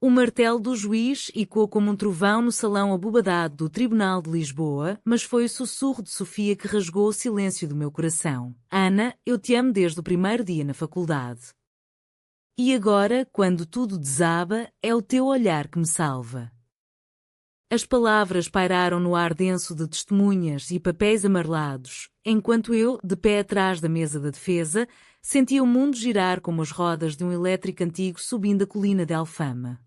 O martelo do juiz ecoou como um trovão no salão abobadado do Tribunal de Lisboa, mas foi o sussurro de Sofia que rasgou o silêncio do meu coração. Ana, eu te amo desde o primeiro dia na faculdade. E agora, quando tudo desaba, é o teu olhar que me salva. As palavras pairaram no ar denso de testemunhas e papéis amarelados, enquanto eu, de pé atrás da mesa da defesa, sentia o mundo girar como as rodas de um elétrico antigo subindo a colina de Alfama.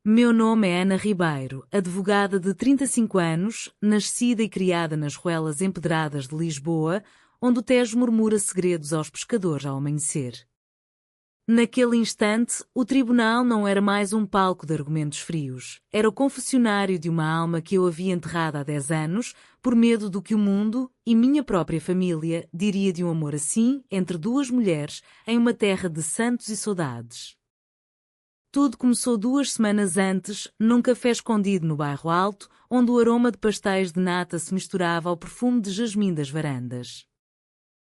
Meu nome é Ana Ribeiro, advogada de 35 anos, nascida e criada nas ruelas empedradas de Lisboa, onde o Tejo murmura segredos aos pescadores ao amanhecer. Naquele instante, o tribunal não era mais um palco de argumentos frios. Era o confessionário de uma alma que eu havia enterrado há 10 anos, por medo do que o mundo, e minha própria família, diria de um amor assim, entre duas mulheres, em uma terra de santos e saudades. Tudo começou 2 semanas antes, num café escondido no bairro Alto, onde o aroma de pastéis de nata se misturava ao perfume de jasmim das varandas.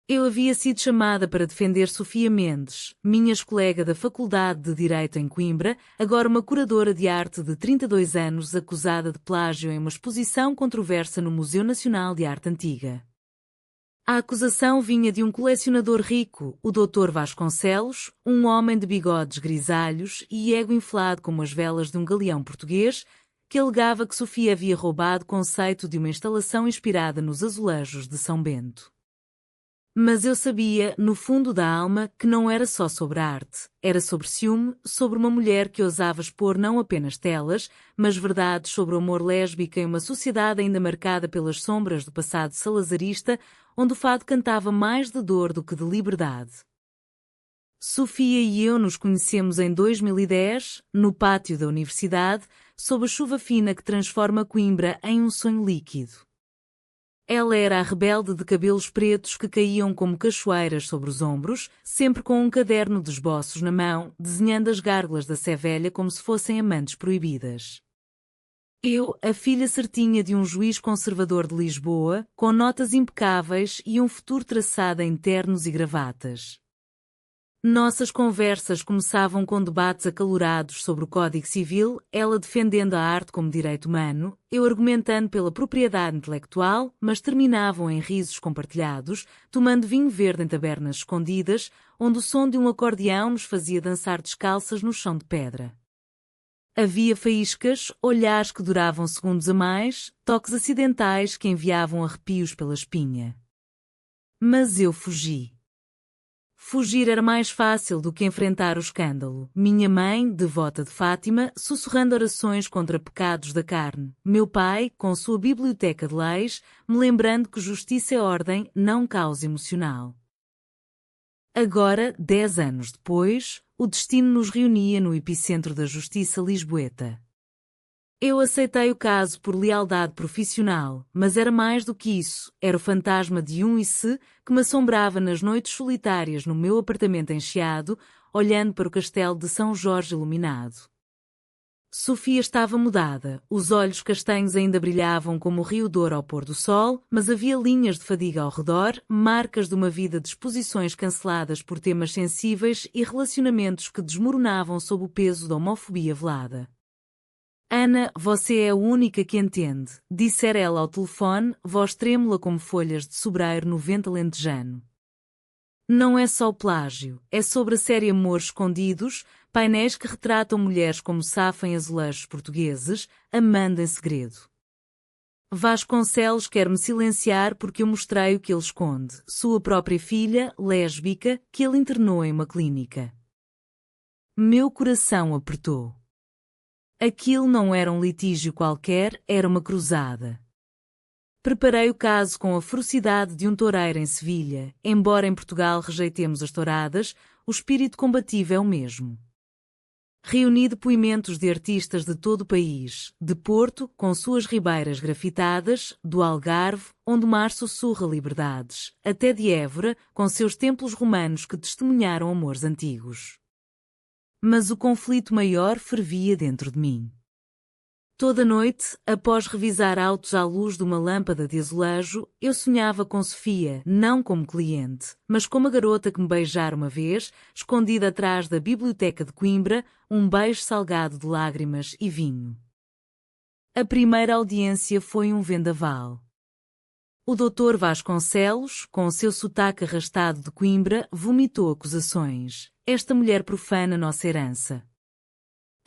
Eu havia sido chamada para defender Sofia Mendes, minha ex-colega da Faculdade de Direito em Coimbra, agora uma curadora de arte de 32 anos acusada de plágio em uma exposição controversa no Museu Nacional de Arte Antiga. A acusação vinha de um colecionador rico, o Dr. Vasconcelos, um homem de bigodes grisalhos e ego inflado como as velas de um galeão português, que alegava que Sofia havia roubado o conceito de uma instalação inspirada nos azulejos de São Bento. Mas eu sabia, no fundo da alma, que não era só sobre a arte, era sobre ciúme, sobre uma mulher que ousava expor não apenas telas, mas verdades sobre o amor lésbico em uma sociedade ainda marcada pelas sombras do passado salazarista, onde o fado cantava mais de dor do que de liberdade. Sofia e eu nos conhecemos em 2010, no pátio da universidade, sob a chuva fina que transforma Coimbra em um sonho líquido. Ela era a rebelde de cabelos pretos que caíam como cachoeiras sobre os ombros, sempre com um caderno de esboços na mão, desenhando as gárgulas da Sé Velha como se fossem amantes proibidas. Eu, a filha certinha de um juiz conservador de Lisboa, com notas impecáveis e um futuro traçado em ternos e gravatas. Nossas conversas começavam com debates acalorados sobre o Código Civil, ela defendendo a arte como direito humano, eu argumentando pela propriedade intelectual, mas terminavam em risos compartilhados, tomando vinho verde em tabernas escondidas, onde o som de um acordeão nos fazia dançar descalças no chão de pedra. Havia faíscas, olhares que duravam segundos a mais, toques acidentais que enviavam arrepios pela espinha. Mas eu fugi. Fugir era mais fácil do que enfrentar o escândalo. Minha mãe, devota de Fátima, sussurrando orações contra pecados da carne. Meu pai, com sua biblioteca de leis, me lembrando que justiça é ordem, não caos emocional. Agora, 10 anos depois, o destino nos reunia no epicentro da justiça lisboeta. Eu aceitei o caso por lealdade profissional, mas era mais do que isso, era o fantasma de um IC que me assombrava nas noites solitárias no meu apartamento encheado, olhando para o castelo de São Jorge iluminado. Sofia estava mudada, os olhos castanhos ainda brilhavam como o Rio Douro ao pôr do sol, mas havia linhas de fadiga ao redor, marcas de uma vida de exposições canceladas por temas sensíveis e relacionamentos que desmoronavam sob o peso da homofobia velada. Ana, você é a única que entende, dissera ela ao telefone, voz trêmula como folhas de sobreiro no vento alentejano. Não é só o plágio, é sobre a série Amores Escondidos, painéis que retratam mulheres como Safo em azulejos portugueses, amando em segredo. Vasconcelos quer-me silenciar porque eu mostrei o que ele esconde, sua própria filha, lésbica, que ele internou em uma clínica. Meu coração apertou. Aquilo não era um litígio qualquer, era uma cruzada. Preparei o caso com a ferocidade de um toureiro em Sevilha. Embora em Portugal rejeitemos as touradas, o espírito combativo é o mesmo. Reuni depoimentos de artistas de todo o país, de Porto, com suas ribeiras grafitadas, do Algarve, onde o mar sussurra liberdades, até de Évora, com seus templos romanos que testemunharam amores antigos. Mas o conflito maior fervia dentro de mim. Toda noite, após revisar autos à luz de uma lâmpada de azulejo, eu sonhava com Sofia, não como cliente, mas como a garota que me beijara uma vez, escondida atrás da Biblioteca de Coimbra, um beijo salgado de lágrimas e vinho. A primeira audiência foi um vendaval. O Dr. Vasconcelos, com o seu sotaque arrastado de Coimbra, vomitou acusações. Esta mulher profana nossa herança.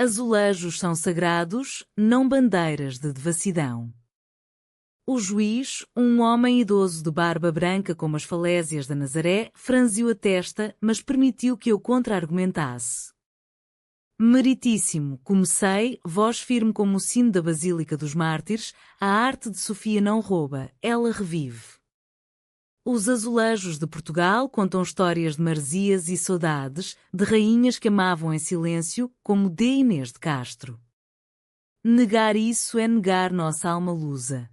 Azulejos são sagrados, não bandeiras de devassidão. O juiz, um homem idoso de barba branca como as falésias da Nazaré, franziu a testa, mas permitiu que eu contra-argumentasse. Meritíssimo, comecei, voz firme como o sino da Basílica dos Mártires, a arte de Sofia não rouba, ela revive. Os azulejos de Portugal contam histórias de maresias e saudades, de rainhas que amavam em silêncio, como de Inês de Castro. Negar isso é negar nossa alma lusa.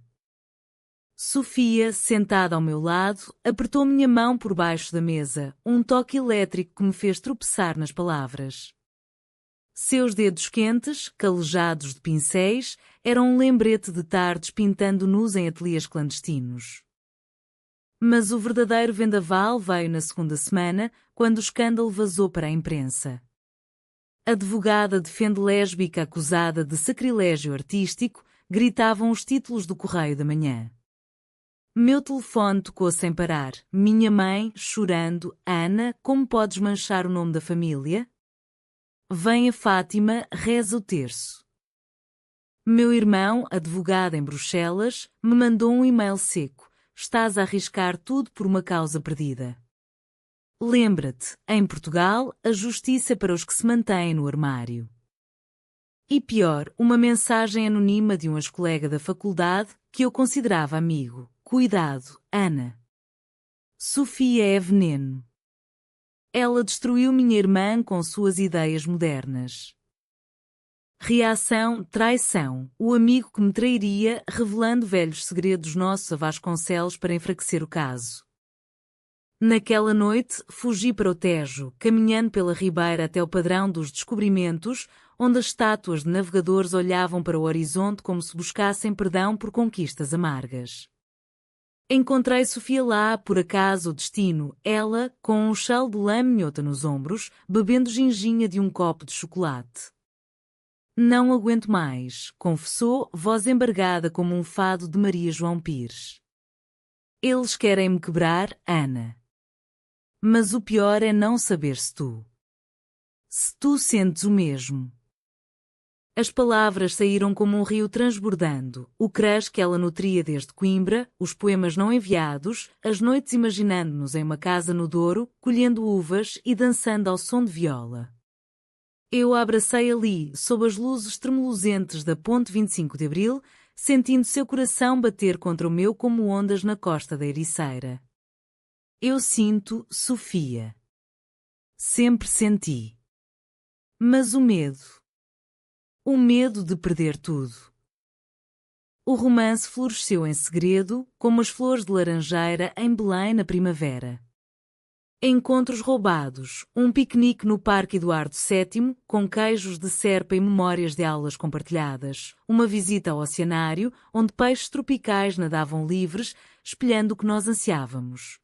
Sofia, sentada ao meu lado, apertou minha mão por baixo da mesa, um toque elétrico que me fez tropeçar nas palavras. Seus dedos quentes, calejados de pincéis, eram um lembrete de tardes pintando nus em ateliês clandestinos. Mas o verdadeiro vendaval veio na segunda semana, quando o escândalo vazou para a imprensa. Advogada defende lésbica acusada de sacrilégio artístico, gritavam os títulos do Correio da Manhã. Meu telefone tocou sem parar. Minha mãe, chorando, Ana, como podes manchar o nome da família? Venha Fátima, reza o terço. Meu irmão, advogado em Bruxelas, me mandou um e-mail seco. Estás a arriscar tudo por uma causa perdida. Lembra-te, em Portugal, a justiça é para os que se mantêm no armário. E pior, uma mensagem anônima de um ex-colega da faculdade que eu considerava amigo. Cuidado, Ana. Sofia é veneno. Ela destruiu minha irmã com suas ideias modernas. Reação, traição, o amigo que me trairia, revelando velhos segredos nossos a Vasconcelos para enfraquecer o caso. Naquela noite, fugi para o Tejo, caminhando pela ribeira até o padrão dos descobrimentos, onde as estátuas de navegadores olhavam para o horizonte como se buscassem perdão por conquistas amargas. Encontrei Sofia lá, por acaso o destino, ela, com um chal de lã minhota nos ombros, bebendo ginginha de um copo de chocolate. Não aguento mais, confessou, voz embargada como um fado de Maria João Pires. Eles querem-me quebrar, Ana. Mas o pior é não saber se tu sentes o mesmo. As palavras saíram como um rio transbordando, o crush que ela nutria desde Coimbra, os poemas não enviados, as noites imaginando-nos em uma casa no Douro, colhendo uvas e dançando ao som de viola. Eu a abracei ali, sob as luzes tremulosentes da Ponte 25 de Abril, sentindo seu coração bater contra o meu como ondas na costa da Ericeira. Eu sinto, Sofia. Sempre senti. Mas o medo. O medo de perder tudo. O romance floresceu em segredo, como as flores de laranjeira em Belém na primavera. Encontros roubados, um piquenique no Parque Eduardo VII, com queijos de serpa e memórias de aulas compartilhadas, uma visita ao oceanário, onde peixes tropicais nadavam livres, espelhando o que nós ansiávamos.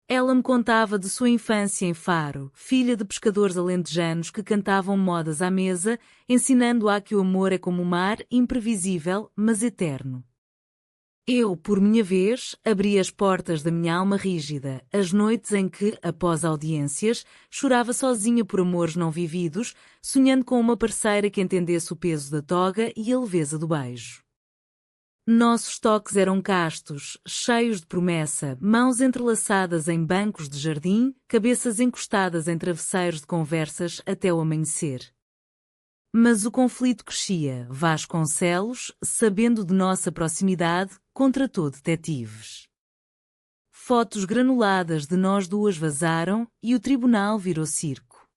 Ela me contava de sua infância em Faro, filha de pescadores alentejanos que cantavam modas à mesa, ensinando-a que o amor é como o mar, imprevisível, mas eterno. Eu, por minha vez, abri as portas da minha alma rígida, as noites em que, após audiências, chorava sozinha por amores não vividos, sonhando com uma parceira que entendesse o peso da toga e a leveza do beijo. Nossos toques eram castos, cheios de promessa, mãos entrelaçadas em bancos de jardim, cabeças encostadas em travesseiros de conversas até o amanhecer. Mas o conflito crescia. Vasconcelos, sabendo de nossa proximidade, contratou detetives. Fotos granuladas de nós duas vazaram e o tribunal virou circo.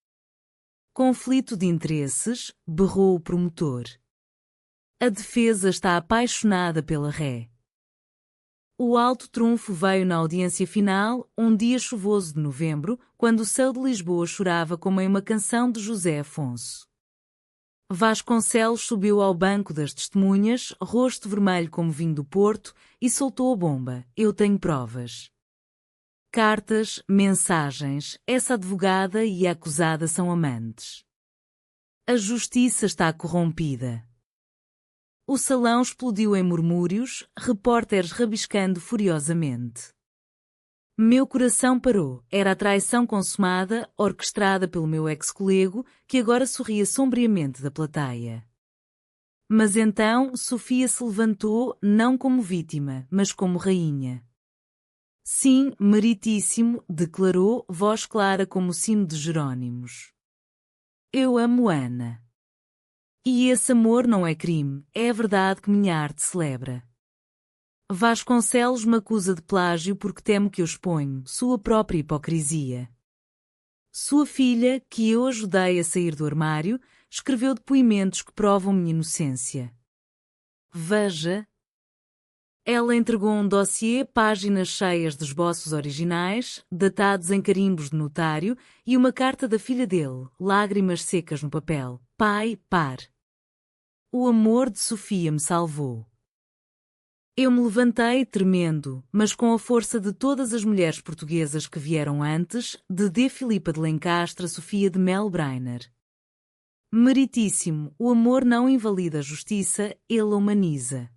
Conflito de interesses, berrou o promotor. A defesa está apaixonada pela ré. O alto trunfo veio na audiência final, um dia chuvoso de novembro, quando o céu de Lisboa chorava como em uma canção de José Afonso. Vasconcelos subiu ao banco das testemunhas, rosto vermelho como vinho do Porto, e soltou a bomba. Eu tenho provas. Cartas, mensagens, essa advogada e a acusada são amantes. A justiça está corrompida. O salão explodiu em murmúrios, repórteres rabiscando furiosamente. Meu coração parou. Era a traição consumada, orquestrada pelo meu ex-colego, que agora sorria sombriamente da plateia. Mas então Sofia se levantou, não como vítima, mas como rainha. Sim, meritíssimo, declarou, voz clara como o sino de Jerônimos. Eu amo Ana. E esse amor não é crime, é a verdade que minha arte celebra. Vasconcelos me acusa de plágio porque temo que eu exponho sua própria hipocrisia. Sua filha, que eu ajudei a sair do armário, escreveu depoimentos que provam minha inocência. Veja. Ela entregou um dossiê, páginas cheias de esboços originais, datados em carimbos de notário, e uma carta da filha dele, lágrimas secas no papel. Pai, pare. O amor de Sofia me salvou. Eu me levantei tremendo, mas com a força de todas as mulheres portuguesas que vieram antes, de D. Filipa de Lencastre a Sofia de Melbreiner. Meritíssimo, o amor não invalida a justiça, ele a humaniza.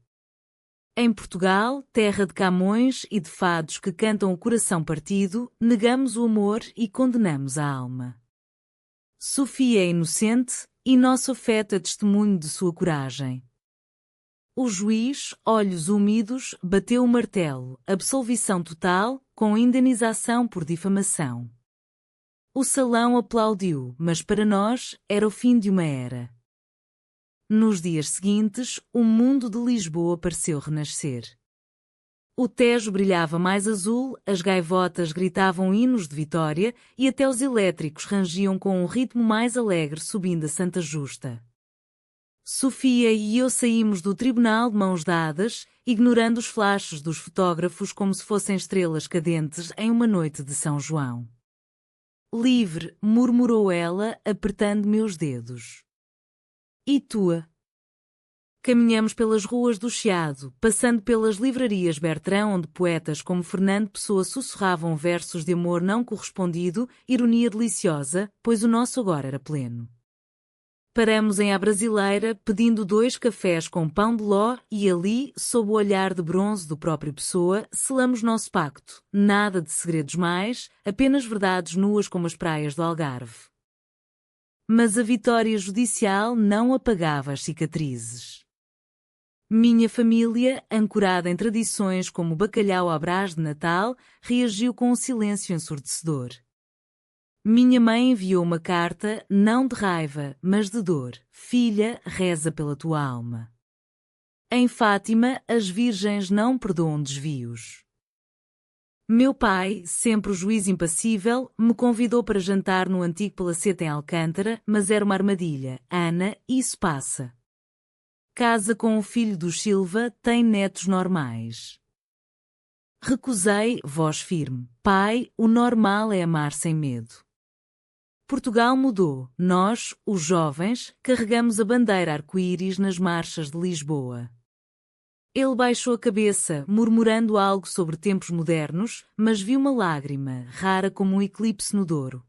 Em Portugal, terra de Camões e de fados que cantam o coração partido, negamos o amor e condenamos a alma. Sofia é inocente, e nosso afeto é testemunho de sua coragem. O juiz, olhos úmidos, bateu o martelo, absolvição total, com indenização por difamação. O salão aplaudiu, mas para nós, era o fim de uma era. Nos dias seguintes, o mundo de Lisboa pareceu renascer. O Tejo brilhava mais azul, as gaivotas gritavam hinos de vitória e até os elétricos rangiam com um ritmo mais alegre subindo a Santa Justa. Sofia e eu saímos do tribunal de mãos dadas, ignorando os flashes dos fotógrafos como se fossem estrelas cadentes em uma noite de São João. Livre, murmurou ela, apertando meus dedos. E tua? Caminhamos pelas ruas do Chiado, passando pelas livrarias Bertrand, onde poetas como Fernando Pessoa sussurravam versos de amor não correspondido, ironia deliciosa, pois o nosso agora era pleno. Paramos em A Brasileira, pedindo 2 cafés com pão de ló e ali, sob o olhar de bronze do próprio Pessoa, selamos nosso pacto. Nada de segredos mais, apenas verdades nuas como as praias do Algarve. Mas a vitória judicial não apagava as cicatrizes. Minha família, ancorada em tradições como o bacalhau à Brás de Natal, reagiu com um silêncio ensurdecedor. Minha mãe enviou uma carta, não de raiva, mas de dor. Filha, reza pela tua alma. Em Fátima, as virgens não perdoam desvios. Meu pai, sempre o juiz impassível, me convidou para jantar no antigo palacete em Alcântara, mas era uma armadilha. Ana, isso passa. Casa com o filho dos Silva, tem netos normais. Recusei, voz firme. Pai, o normal é amar sem medo. Portugal mudou. Nós, os jovens, carregamos a bandeira arco-íris nas marchas de Lisboa. Ele baixou a cabeça, murmurando algo sobre tempos modernos, mas viu uma lágrima, rara como um eclipse no Douro.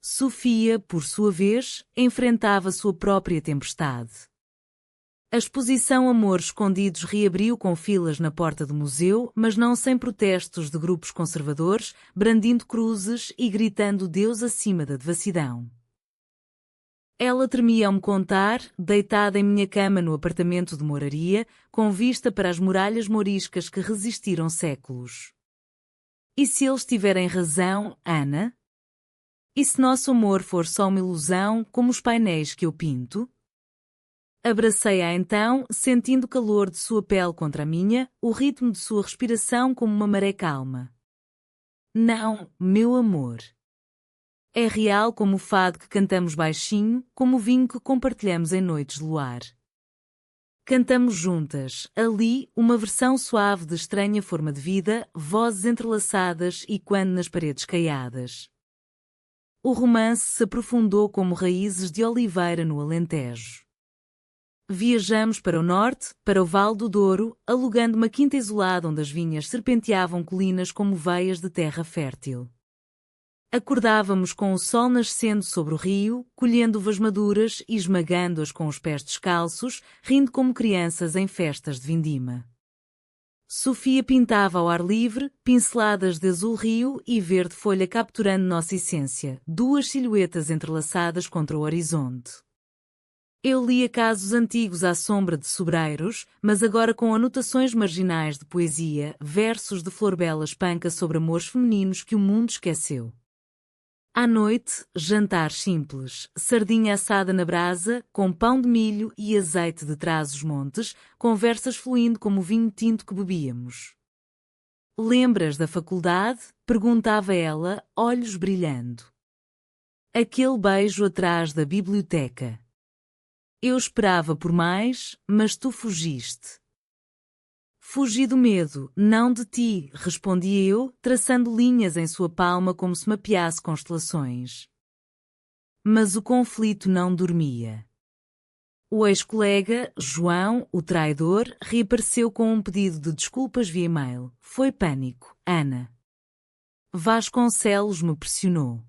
Sofia, por sua vez, enfrentava sua própria tempestade. A exposição Amores Escondidos reabriu com filas na porta do museu, mas não sem protestos de grupos conservadores, brandindo cruzes e gritando Deus acima da devassidão. Ela tremia ao me contar, deitada em minha cama no apartamento de moraria, com vista para as muralhas mouriscas que resistiram séculos. E se eles tiverem razão, Ana? E se nosso amor for só uma ilusão, como os painéis que eu pinto? Abracei-a então, sentindo o calor de sua pele contra a minha, o ritmo de sua respiração como uma maré calma. Não, meu amor. É real como o fado que cantamos baixinho, como o vinho que compartilhamos em noites de luar. Cantamos juntas, ali, uma versão suave de estranha forma de vida, vozes entrelaçadas e quando nas paredes caiadas. o romance se aprofundou como raízes de oliveira no Alentejo. Viajamos para o norte, para o Vale do Douro, alugando uma quinta isolada onde as vinhas serpenteavam colinas como veias de terra fértil. Acordávamos com o sol nascendo sobre o rio, colhendo uvas maduras e esmagando-as com os pés descalços, rindo como crianças em festas de vindima. Sofia pintava ao ar livre, pinceladas de azul rio e verde folha capturando nossa essência, duas silhuetas entrelaçadas contra o horizonte. Eu lia casos antigos à sombra de sobreiros, mas agora com anotações marginais de poesia, versos de Florbela Espanca sobre amores femininos que o mundo esqueceu. À noite, jantar simples, sardinha assada na brasa, com pão de milho e azeite de Trás-os-Montes, conversas fluindo como o vinho tinto que bebíamos. Lembras da faculdade? Perguntava ela, olhos brilhando. Aquele beijo atrás da biblioteca. Eu esperava por mais, mas tu fugiste. Fugi do medo, não de ti, respondi eu, traçando linhas em sua palma como se mapeasse constelações. Mas o conflito não dormia. O ex-colega, João, o traidor, reapareceu com um pedido de desculpas via e-mail. Foi pânico, Ana. Vasconcelos me pressionou.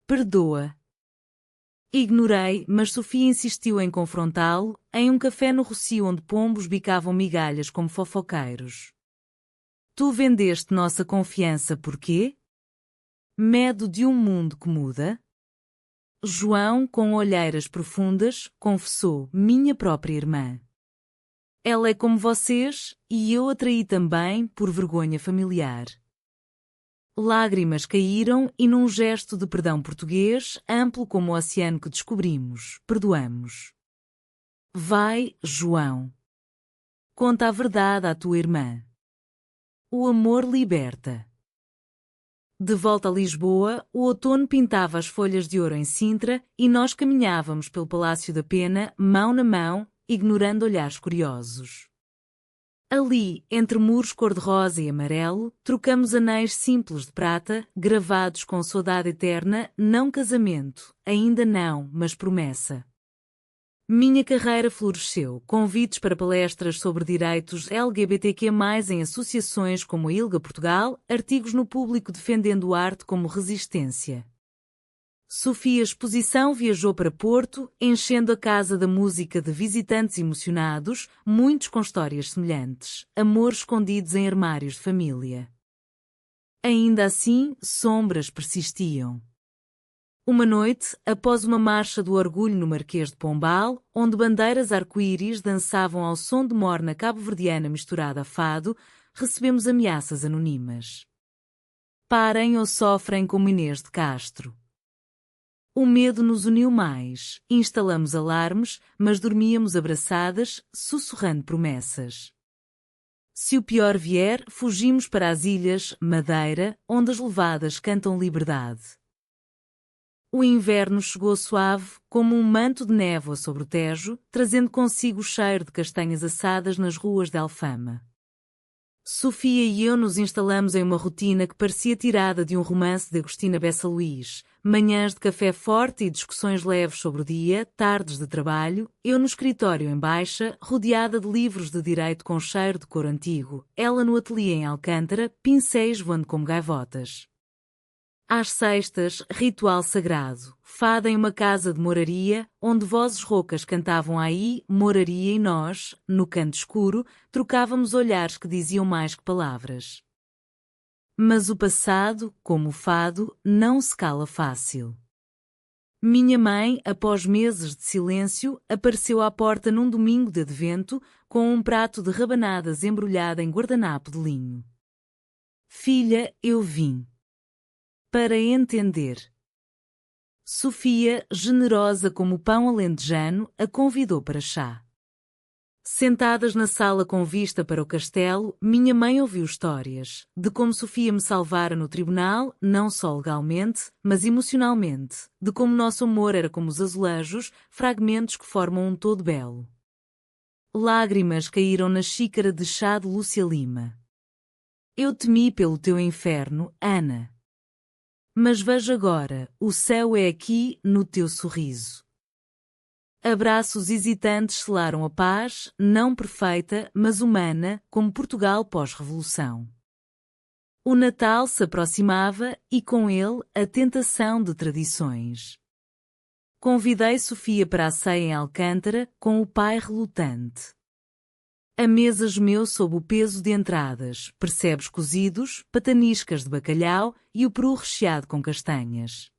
Perdoa. Ignorei, mas Sofia insistiu em confrontá-lo, em um café no Rocio onde pombos bicavam migalhas como fofoqueiros. Tu vendeste nossa confiança por quê? Medo de um mundo que muda? João, com olheiras profundas, confessou, minha própria irmã. Ela é como vocês, e eu a traí também por vergonha familiar. Lágrimas caíram e num gesto de perdão português, amplo como o oceano que descobrimos, perdoamos. Vai, João. Conta a verdade à tua irmã. O amor liberta. De volta a Lisboa, o outono pintava as folhas de ouro em Sintra e nós caminhávamos pelo Palácio da Pena, mão na mão, ignorando olhares curiosos. Ali, entre muros cor-de-rosa e amarelo, trocamos anéis simples de prata, gravados com saudade eterna, não casamento, ainda não, mas promessa. Minha carreira floresceu, convites para palestras sobre direitos LGBTQ+, em associações como a ILGA Portugal, artigos no Público defendendo a arte como resistência. Sofia Exposição viajou para Porto, enchendo a Casa da Música de visitantes emocionados, muitos com histórias semelhantes, amores escondidos em armários de família. Ainda assim, sombras persistiam. Uma noite, após uma marcha do orgulho no Marquês de Pombal, onde bandeiras arco-íris dançavam ao som de morna cabo-verdiana misturada a fado, recebemos ameaças anonimas. Parem ou sofrem como Inês de Castro. O medo nos uniu mais, instalamos alarmes, mas dormíamos abraçadas, sussurrando promessas. Se o pior vier, fugimos para as ilhas, Madeira, onde as levadas cantam liberdade. O inverno chegou suave, como um manto de névoa sobre o Tejo, trazendo consigo o cheiro de castanhas assadas nas ruas de Alfama. Sofia e eu nos instalamos em uma rotina que parecia tirada de um romance de Agostina Bessa Luís. Manhãs de café forte e discussões leves sobre o dia, tardes de trabalho, eu no escritório em baixa, rodeada de livros de direito com cheiro de couro antigo, ela no ateliê em Alcântara, pincéis voando como gaivotas. Às sextas, ritual sagrado, fada em uma casa de moraria, onde vozes roucas cantavam aí, moraria e nós, no canto escuro, trocávamos olhares que diziam mais que palavras. Mas o passado, como o fado, não se cala fácil. Minha mãe, após meses de silêncio, apareceu à porta num domingo de advento, com um prato de rabanadas embrulhado em guardanapo de linho. Filha, eu vim. Para entender. Sofia, generosa como o pão alentejano, a convidou para chá. Sentadas na sala com vista para o castelo, minha mãe ouviu histórias de como Sofia me salvara no tribunal, não só legalmente, mas emocionalmente, de como nosso amor era como os azulejos, fragmentos que formam um todo belo. Lágrimas caíram na xícara de chá de Lúcia Lima. Eu temi pelo teu inferno, Ana. Mas veja agora, o céu é aqui, no teu sorriso. Abraços hesitantes selaram a paz, não perfeita, mas humana, como Portugal pós-revolução. O Natal se aproximava e, com ele, a tentação de tradições. Convidei Sofia para a ceia em Alcântara, com o pai relutante. A mesa gemeu sob o peso de entradas, percebes cozidos, pataniscas de bacalhau e o peru recheado com castanhas.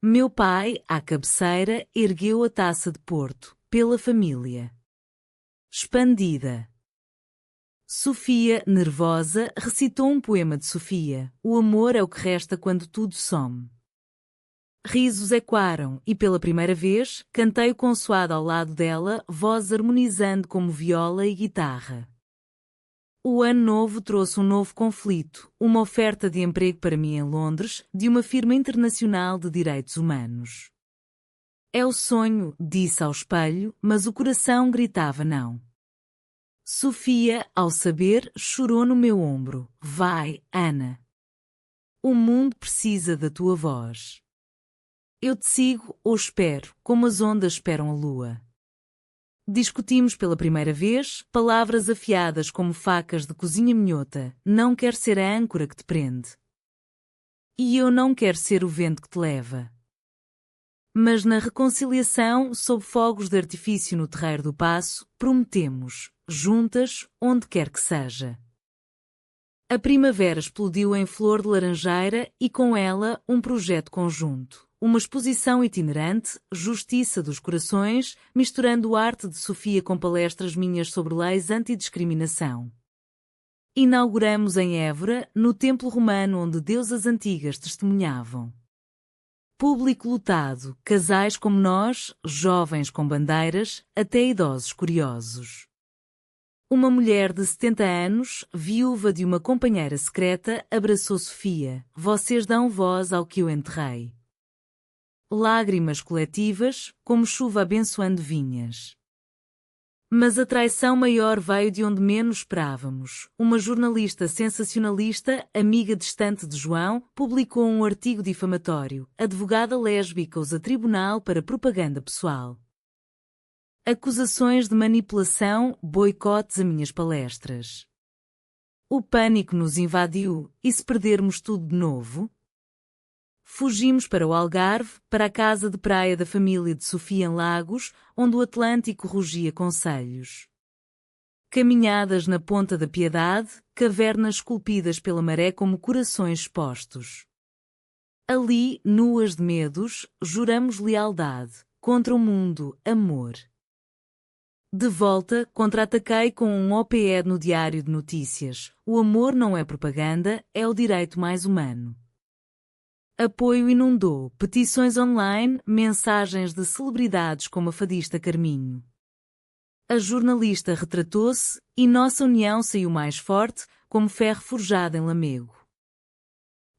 Meu pai, à cabeceira, ergueu a taça de Porto, pela família. Expandida. Sofia, nervosa, recitou um poema de Sofia. O amor é o que resta quando tudo some. Risos ecoaram e, pela primeira vez, cantei o consoado ao lado dela, voz harmonizando como viola e guitarra. O ano novo trouxe um novo conflito, uma oferta de emprego para mim em Londres, de uma firma internacional de direitos humanos. É o sonho, disse ao espelho, mas o coração gritava não. Sofia, ao saber, chorou no meu ombro. Vai, Ana. O mundo precisa da tua voz. Eu te sigo ou espero, como as ondas esperam a lua. Discutimos pela primeira vez, palavras afiadas como facas de cozinha minhota. Não quero ser a âncora que te prende. E eu não quero ser o vento que te leva. Mas na reconciliação, sob fogos de artifício no terreiro do Paço, prometemos, juntas, onde quer que seja. A primavera explodiu em flor de laranjeira e com ela um projeto conjunto. Uma exposição itinerante, Justiça dos Corações, misturando arte de Sofia com palestras minhas sobre leis antidiscriminação. Inauguramos em Évora, no templo romano onde deusas antigas testemunhavam. Público lotado, casais como nós, jovens com bandeiras, até idosos curiosos. Uma mulher de 70 anos, viúva de uma companheira secreta, abraçou Sofia. Vocês dão voz ao que eu enterrei. Lágrimas coletivas, como chuva abençoando vinhas. Mas a traição maior veio de onde menos esperávamos. Uma jornalista sensacionalista, amiga distante de João, publicou um artigo difamatório. Advogada lésbica usa tribunal para propaganda pessoal. Acusações de manipulação, boicotes a minhas palestras. O pânico nos invadiu, e se perdermos tudo de novo? Fugimos para o Algarve, para a casa de praia da família de Sofia em Lagos, onde o Atlântico rugia conselhos. Caminhadas na Ponta da Piedade, cavernas esculpidas pela maré como corações expostos. Ali, nuas de medos, juramos lealdade, contra o mundo, amor. De volta, contra-ataquei com um op-ed no Diário de Notícias. O amor não é propaganda, é o direito mais humano. Apoio inundou, petições online, mensagens de celebridades como a fadista Carminho. A jornalista retratou-se e nossa união saiu mais forte, como ferro forjado em lamego.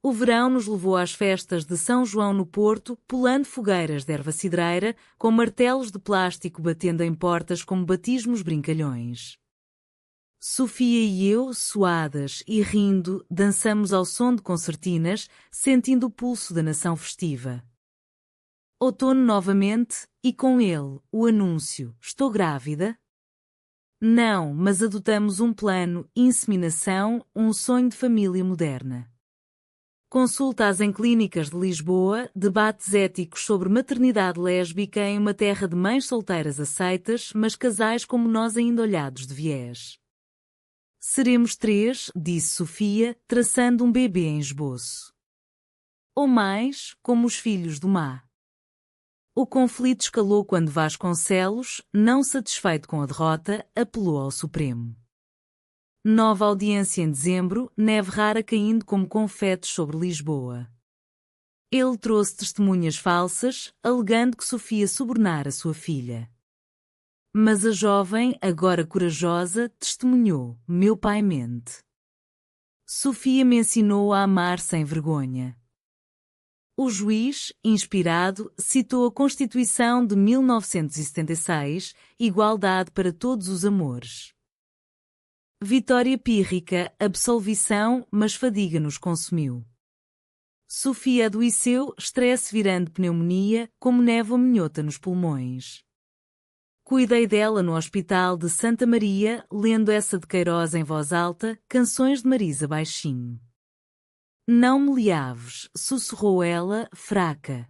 O verão nos levou às festas de São João no Porto, pulando fogueiras de erva cidreira, com martelos de plástico batendo em portas como batismos brincalhões. Sofia e eu, suadas e rindo, dançamos ao som de concertinas, sentindo o pulso da nação festiva. Outono novamente, e com ele, o anúncio: estou grávida? Não, mas adotamos um plano, inseminação, um sonho de família moderna. Consultas em clínicas de Lisboa, debates éticos sobre maternidade lésbica em uma terra de mães solteiras aceitas, mas casais como nós ainda olhados de viés. Seremos 3, disse Sofia, traçando um bebê em esboço. Ou mais, como os filhos do Má. O conflito escalou quando Vasconcelos, não satisfeito com a derrota, apelou ao Supremo. Nova audiência em dezembro, neve rara caindo como confetes sobre Lisboa. Ele trouxe testemunhas falsas, alegando que Sofia subornara sua filha. Mas a jovem, agora corajosa, testemunhou: meu pai mente. Sofia me ensinou a amar sem vergonha. O juiz, inspirado, citou a Constituição de 1976, igualdade para todos os amores. Vitória pírrica, absolvição, mas fadiga nos consumiu. Sofia adoeceu, estresse virando pneumonia, como névoa minhota nos pulmões. Cuidei dela no Hospital de Santa Maria, lendo essa de Queiroz em voz alta, canções de Marisa baixinho. Não me liaves, sussurrou ela, fraca.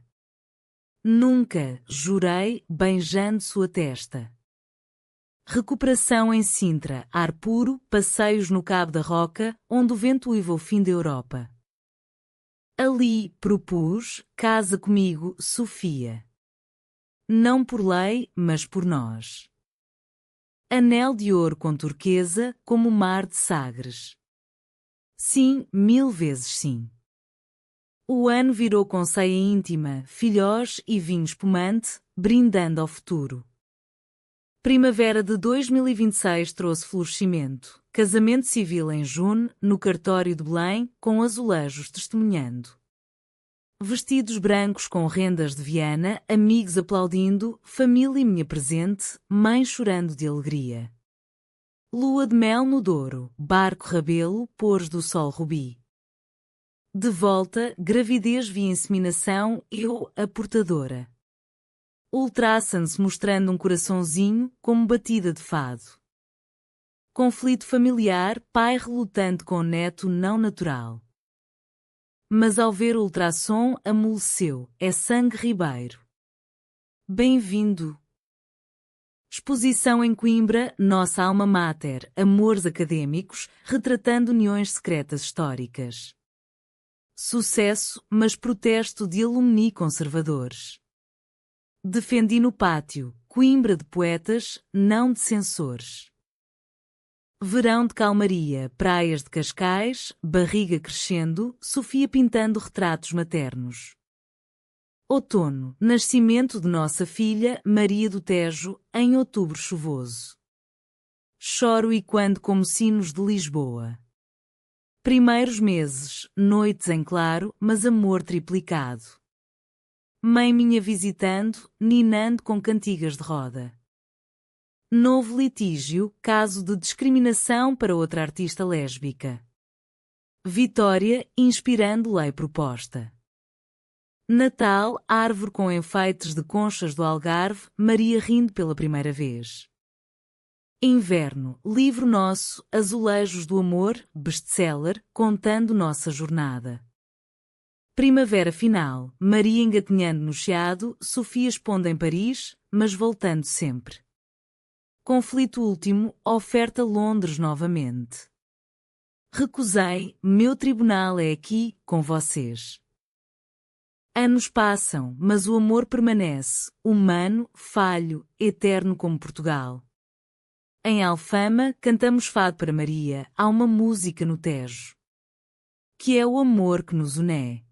Nunca, jurei, beijando sua testa. Recuperação em Sintra, ar puro, passeios no Cabo da Roca, onde o vento uiva o fim da Europa. Ali, propus, casa comigo, Sofia. Não por lei, mas por nós. Anel de ouro com turquesa, como o mar de Sagres. Sim, 1000 vezes sim. O ano virou com ceia íntima, filhós e vinho espumante, brindando ao futuro. Primavera de 2026 trouxe florescimento, casamento civil em junho, no cartório de Belém, com azulejos testemunhando. Vestidos brancos com rendas de Viana, amigos aplaudindo, família minha presente, mãe chorando de alegria. Lua de mel no Douro, barco Rabelo, pôs do sol rubi. De volta, gravidez via inseminação, eu, a portadora. Ultrassam-se mostrando um coraçãozinho, como batida de fado. Conflito familiar, pai relutante com neto não natural. Mas ao ver o ultrassom, amoleceu, é sangue ribeiro. Bem-vindo. Exposição em Coimbra, nossa alma mater, amores acadêmicos, retratando uniões secretas históricas. Sucesso, mas protesto de alumni conservadores. Defendi no pátio, Coimbra de poetas, não de censores. Verão de calmaria, praias de Cascais, barriga crescendo, Sofia pintando retratos maternos. Outono, nascimento de nossa filha, Maria do Tejo, em outubro chuvoso. Choro e quando como sinos de Lisboa. Primeiros meses, noites em claro, mas amor triplicado. Mãe minha visitando, ninando com cantigas de roda. Novo litígio, caso de discriminação para outra artista lésbica. Vitória, inspirando lei proposta. Natal, árvore com enfeites de conchas do Algarve, Maria rindo pela primeira vez. Inverno, livro nosso, Azulejos do Amor, best-seller, contando nossa jornada. Primavera final, Maria engatinhando no Chiado, Sofia expondo em Paris, mas voltando sempre. Conflito último, oferta Londres novamente. Recusei, meu tribunal é aqui, com vocês. Anos passam, mas o amor permanece, humano, falho, eterno como Portugal. Em Alfama, cantamos fado para Maria, há uma música no Tejo. Que é o amor que nos une.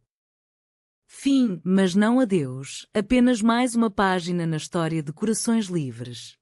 Fim, mas não adeus, apenas mais uma página na história de Corações Livres.